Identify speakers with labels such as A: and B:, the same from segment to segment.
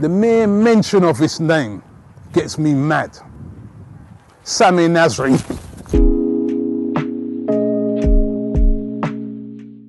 A: The mere mention of his name gets me mad. Samir Nasri.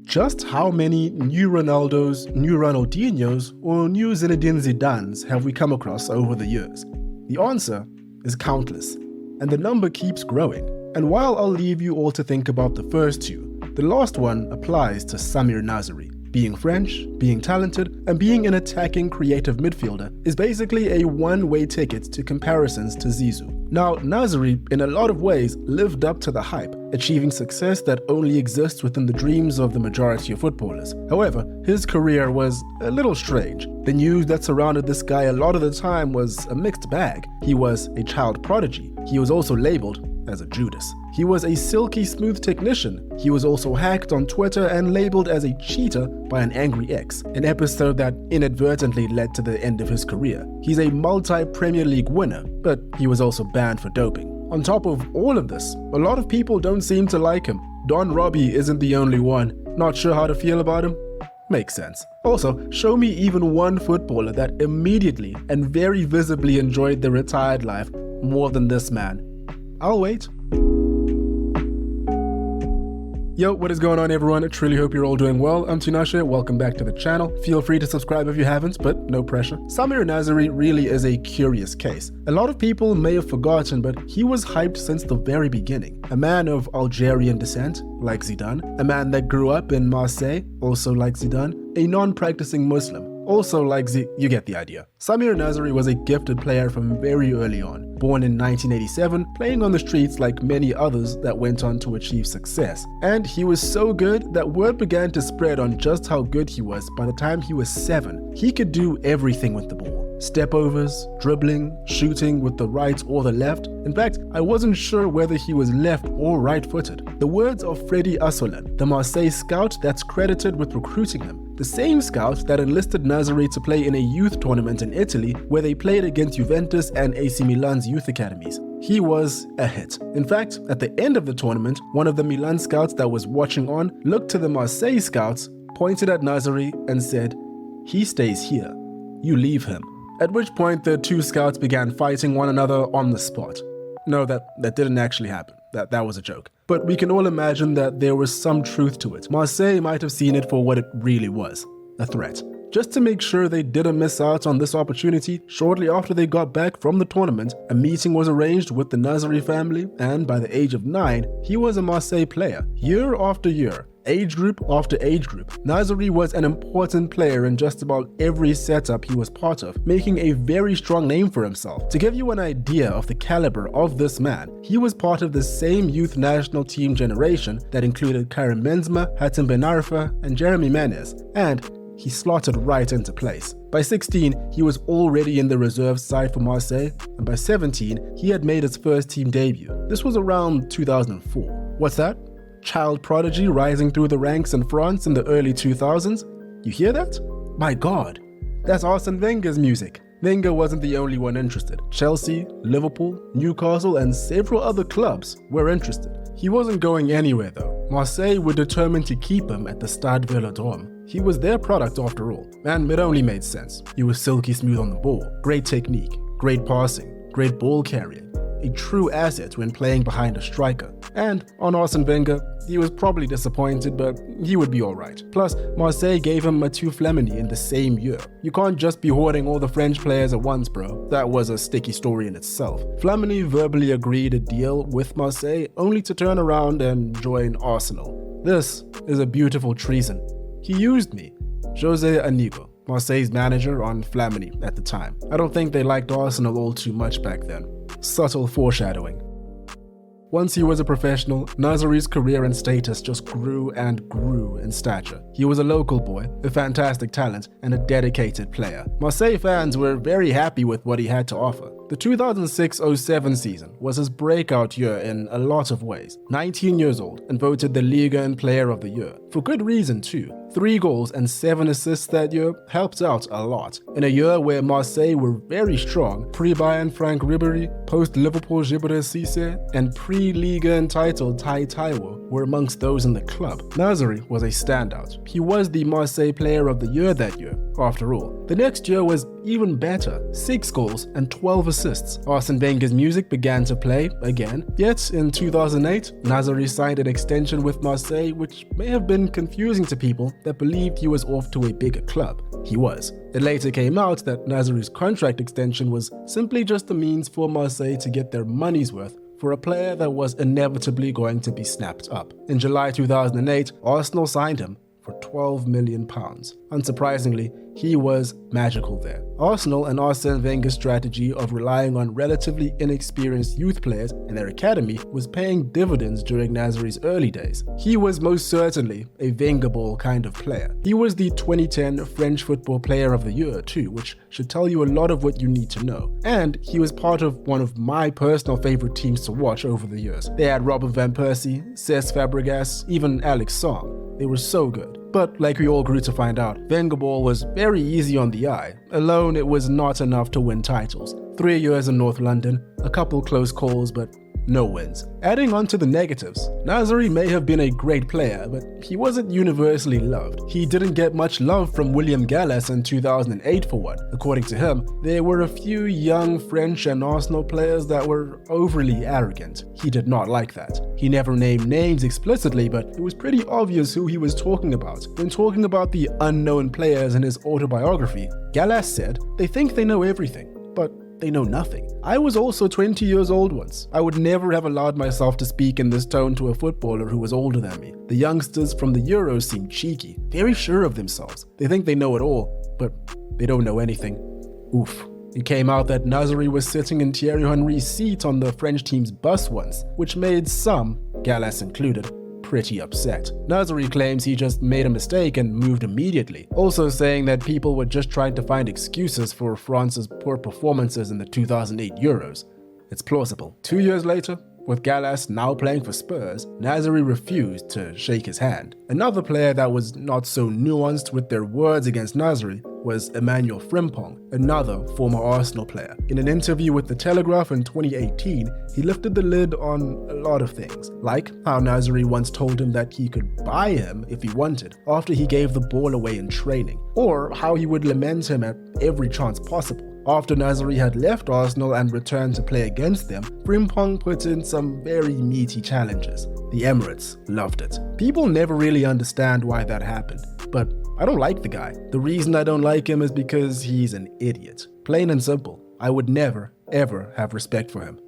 B: Just how many new Ronaldos, new Ronaldinhos, or new Zinedine Zidanes have we come across over the years? The answer is countless, and the number keeps growing. And while I'll leave you all to think about the first two, the last one applies to Samir Nasri. Being French, being talented, and being an attacking creative midfielder is basically a one-way ticket to comparisons to Zizou. Now, Nasri, in a lot of ways, lived up to the hype, achieving success that only exists within the dreams of the majority of footballers. However, his career was a little strange. The news that surrounded this guy a lot of the time was a mixed bag. He was a child prodigy. He was also labeled as a Judas. He was a silky smooth technician. He was also hacked on Twitter and labeled as a cheater by an angry ex, an episode that inadvertently led to the end of his career. He's a multi-Premier League winner, but he was also banned for doping. On top of all of this, a lot of people don't seem to like him. Don Robbie isn't the only one. Not sure how to feel about him? Makes sense. Also, show me even one footballer that immediately and very visibly enjoyed the retired life more than this man. I'll wait. Yo, what is going on everyone? I truly hope you're all doing well. I'm Tinashe, welcome back to the channel. Feel free to subscribe if you haven't, but no pressure. Samir Nasri really is a curious case. A lot of people may have forgotten, but he was hyped since the very beginning. A man of Algerian descent, like Zidane. A man that grew up in Marseille, also like Zidane. A non-practicing Muslim, also like you get the idea. Samir Nasri was a gifted player from very early on. Born in 1987, playing on the streets like many others that went on to achieve success. And he was so good that word began to spread on just how good he was by the time he was 7. He could do everything with the ball. Stepovers, dribbling, shooting with the right or the left. In fact, I wasn't sure whether he was left or right-footed. The words of Freddy Assolan, the Marseille scout that's credited with recruiting him. The same scout that enlisted Nasri to play in a youth tournament in Italy where they played against Juventus and AC Milan's youth academies. He was a hit. In fact, at the end of the tournament, one of the Milan scouts that was watching on looked to the Marseille scouts, pointed at Nasri and said, "He stays here. You leave him." At which point the two scouts began fighting one another on the spot. No, that didn't actually happen. That was a joke. But we can all imagine that there was some truth to it. Marseille might have seen it for what it really was, a threat. Just to make sure they didn't miss out on this opportunity, shortly after they got back from the tournament, a meeting was arranged with the Nasri family, and by the age of 9, he was a Marseille player. Year after year, age group after age group, Nasri was an important player in just about every setup he was part of, making a very strong name for himself. To give you an idea of the caliber of this man, he was part of the same youth national team generation that included Karim Benzema, Hatem Ben Arfa, and Jeremy Menez, and he slotted right into place. By 16, he was already in the reserve side for Marseille, and by 17, he had made his first team debut. This was around 2004. What's that? Child prodigy rising through the ranks in France in the early 2000s? You hear that? My God, that's Arsene Wenger's music. Wenger wasn't the only one interested. Chelsea, Liverpool, Newcastle, and several other clubs were interested. He wasn't going anywhere though. Marseille were determined to keep him at the Stade Velodrome. He was their product after all, and it only made sense. He was silky smooth on the ball, great technique, great passing, great ball carrying, a true asset when playing behind a striker. And on Arsene Wenger, he was probably disappointed, but he would be alright. Plus, Marseille gave him Mathieu Flamini in the same year. You can't just be hoarding all the French players at once, bro. That was a sticky story in itself. Flamini verbally agreed a deal with Marseille, only to turn around and join Arsenal. This is a beautiful treason. He used me, José Anigo, Marseille's manager, on Flamini at the time. I don't think they liked Arsenal all too much back then. Subtle foreshadowing. Once he was a professional, Nasri's career and status just grew and grew in stature. He was a local boy, a fantastic talent, and a dedicated player. Marseille fans were very happy with what he had to offer. The 2006-07 season was his breakout year in a lot of ways. 19 years old and voted the Ligue 1 Player of the Year. For good reason too. 3 goals and 7 assists that year helped out a lot. In a year where Marseille were very strong, pre-Bayern Frank Ribéry, post-Liverpool Djibril Cissé, and pre-Liga entitled Tai Taiwo were amongst those in the club. Nasri was a standout. He was the Marseille Player of the Year that year, after all. The next year was even better, 6 goals and 12 assists. Arsene Wenger's music began to play again, yet in 2008, Nasri signed an extension with Marseille, which may have been confusing to people that believed he was off to a bigger club. He was. It later came out that Nasri's contract extension was simply just a means for Marseille to get their money's worth for a player that was inevitably going to be snapped up. In July 2008, Arsenal signed him for £12 million. Unsurprisingly, he was magical there. Arsenal and Arsene Wenger's strategy of relying on relatively inexperienced youth players in their academy was paying dividends during Nasri's early days. He was most certainly a Wenger ball kind of player. He was the 2010 French Football Player of the Year too, which should tell you a lot of what you need to know. And he was part of one of my personal favorite teams to watch over the years. They had Robert Van Persie, Cesc Fabregas, even Alex Song. They were so good. But like we all grew to find out, Wenger ball was very easy on the eye. Alone, it was not enough to win titles. 3 years in North London, a couple close calls, but no wins. Adding on to the negatives, Nasri may have been a great player, but he wasn't universally loved. He didn't get much love from William Gallas in 2008 for one. According to him, there were a few young French and Arsenal players that were overly arrogant. He did not like that. He never named names explicitly, but it was pretty obvious who he was talking about. When talking about the unknown players in his autobiography, Gallas said, "They think they know everything, but they know nothing. I was also 20 years old once. I would never have allowed myself to speak in this tone to a footballer who was older than me. The youngsters from the Euros seem cheeky, very sure of themselves. They think they know it all, but they don't know anything." Oof. It came out that Nasri was sitting in Thierry Henry's seat on the French team's bus once, which made some, Gallas included, pretty upset. Nasri claims he just made a mistake and moved immediately, also saying that people were just trying to find excuses for France's poor performances in the 2008 Euros. It's plausible. 2 years later, with Gallas now playing for Spurs, Nasri refused to shake his hand. Another player that was not so nuanced with their words against Nasri was Emmanuel Frimpong, another former Arsenal player. In an interview with The Telegraph in 2018, he lifted the lid on a lot of things, like how Nasri once told him that he could buy him if he wanted after he gave the ball away in training, or how he would lament him at every chance possible. After Nasri had left Arsenal and returned to play against them, Frimpong put in some very meaty challenges. The Emirates loved it. People never really understand why that happened, but I don't like the guy. The reason I don't like him is because he's an idiot. Plain and simple. I would never, ever have respect for him.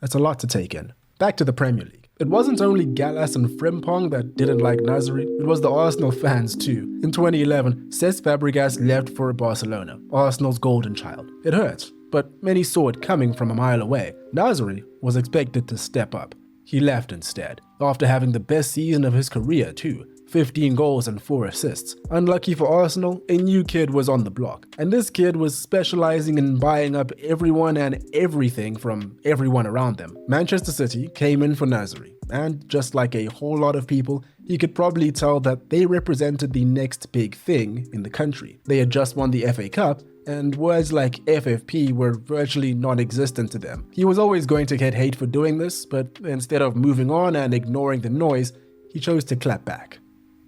B: That's a lot to take in. Back to the Premier League. It wasn't only Gallas and Frimpong that didn't like Nasri, it was the Arsenal fans too. In 2011, Cesc Fabregas left for Barcelona, Arsenal's golden child. It hurt, but many saw it coming from a mile away. Nasri was expected to step up. He left instead, after having the best season of his career too. 15 goals and 4 assists. Unlucky for Arsenal, a new kid was on the block, and this kid was specializing in buying up everyone and everything from everyone around them. Manchester City came in for Nasri, and just like a whole lot of people, he could probably tell that they represented the next big thing in the country. They had just won the FA Cup, and words like FFP were virtually non-existent to them. He was always going to get hate for doing this, but instead of moving on and ignoring the noise, he chose to clap back.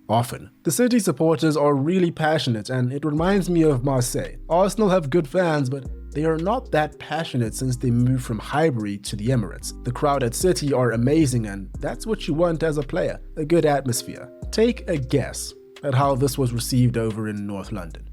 B: Often. The City supporters are really passionate, and it reminds me of Marseille. Arsenal have good fans, but they are not that passionate since they moved from Highbury to the Emirates. The crowd at City are amazing, and that's what you want as a player, a good atmosphere. Take a guess at how this was received over in North London.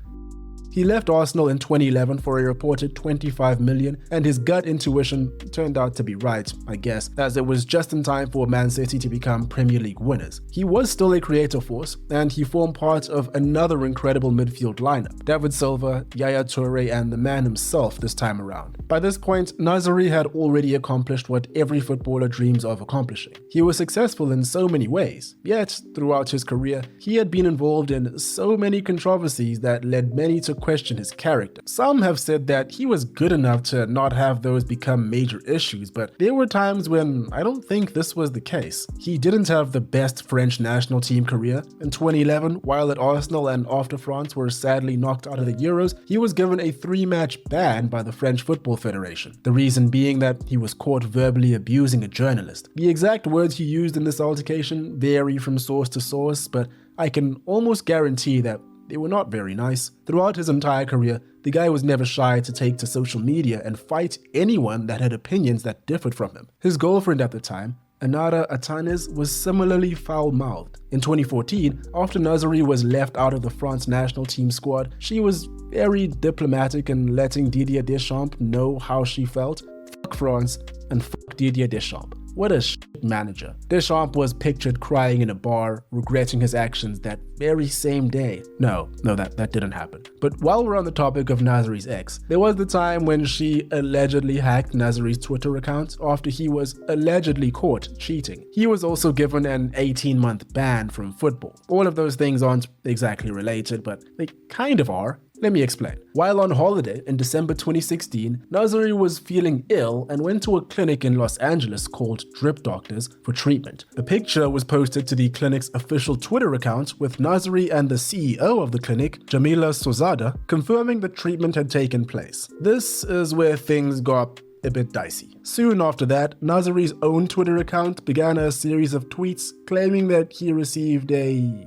B: He left Arsenal in 2011 for a reported $25 million, and his gut intuition turned out to be right, I guess, as it was just in time for Man City to become Premier League winners. He was still a creative force, and he formed part of another incredible midfield lineup: David Silva, Yaya Toure, and the man himself this time around. By this point, Nasri had already accomplished what every footballer dreams of accomplishing. He was successful in so many ways, yet throughout his career, he had been involved in so many controversies that led many to question his character. Some have said that he was good enough to not have those become major issues, but there were times when I don't think this was the case. He didn't have the best French national team career. In 2011, while at Arsenal and after France were sadly knocked out of the Euros, he was given a 3-match ban by the French Football Federation. The reason being that he was caught verbally abusing a journalist. The exact words he used in this altercation vary from source to source, but I can almost guarantee that they were not very nice. Throughout his entire career, the guy was never shy to take to social media and fight anyone that had opinions that differed from him. His girlfriend at the time, Anara Atanes, was similarly foul-mouthed. In 2014, after Nasri was left out of the France national team squad, she was very diplomatic in letting Didier Deschamps know how she felt. Fuck France and fuck Didier Deschamps. What a shit manager. Deschamps was pictured crying in a bar, regretting his actions that very same day. No, that didn't happen. But while we're on the topic of Nasri's ex, there was the time when she allegedly hacked Nasri's Twitter account after he was allegedly caught cheating. He was also given an 18-month ban from football. All of those things aren't exactly related, but they kind of are. Let me explain. While on holiday in December 2016, Nasri was feeling ill and went to a clinic in Los Angeles called Drip Doctors for treatment. The picture was posted to the clinic's official Twitter account with Nasri and the CEO of the clinic, Jamila Sozada, confirming the treatment had taken place. This is where things got a bit dicey. Soon after that, Nasri's own Twitter account began a series of tweets claiming that he received a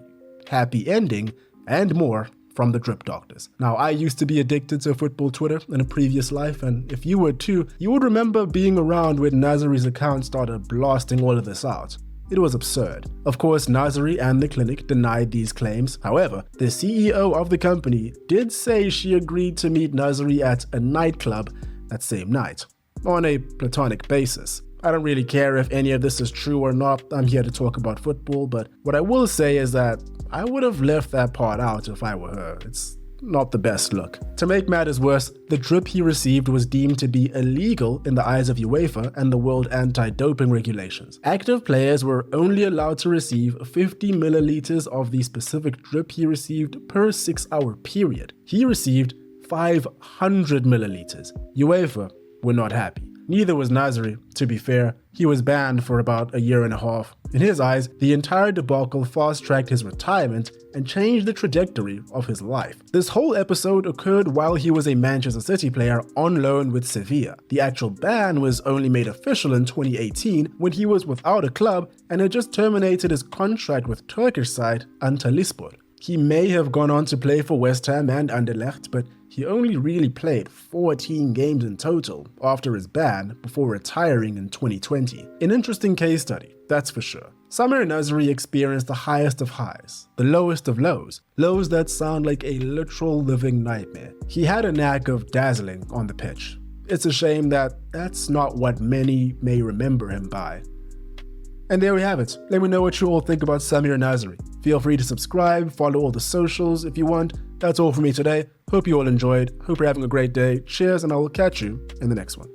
B: happy ending and more from the Drip Doctors. Now, I used to be addicted to football Twitter in a previous life, and if you were too, you would remember being around when Nasri's account started blasting all of this out. It was absurd. Of course, Nasri and the clinic denied these claims. However, the CEO of the company did say she agreed to meet Nasri at a nightclub that same night, on a platonic basis. I don't really care if any of this is true or not. I'm here to talk about football, but what I will say is that I would have left that part out if I were her. It's not the best look. To make matters worse, the drip he received was deemed to be illegal in the eyes of UEFA and the World Anti-Doping Regulations. Active players were only allowed to receive 50 milliliters of the specific drip he received per 6-hour period. He received 500 milliliters. UEFA were not happy. Neither was Nasri, to be fair. He was banned for about 1.5 years. In his eyes, the entire debacle fast-tracked his retirement and changed the trajectory of his life. This whole episode occurred while he was a Manchester City player on loan with Sevilla. The actual ban was only made official in 2018 when he was without a club and had just terminated his contract with Turkish side Antalyaspor. He may have gone on to play for West Ham and Anderlecht, but he only really played 14 games in total after his ban before retiring in 2020. An interesting case study, that's for sure. Samir Nasri experienced the highest of highs, the lowest of lows, lows that sound like a literal living nightmare. He had a knack of dazzling on the pitch. It's a shame that that's not what many may remember him by. And there we have it. Let me know what you all think about Samir Nasri. Feel free to subscribe, follow all the socials if you want. That's all for me today. Hope you all enjoyed. Hope you're having a great day. Cheers, and I will catch you in the next one.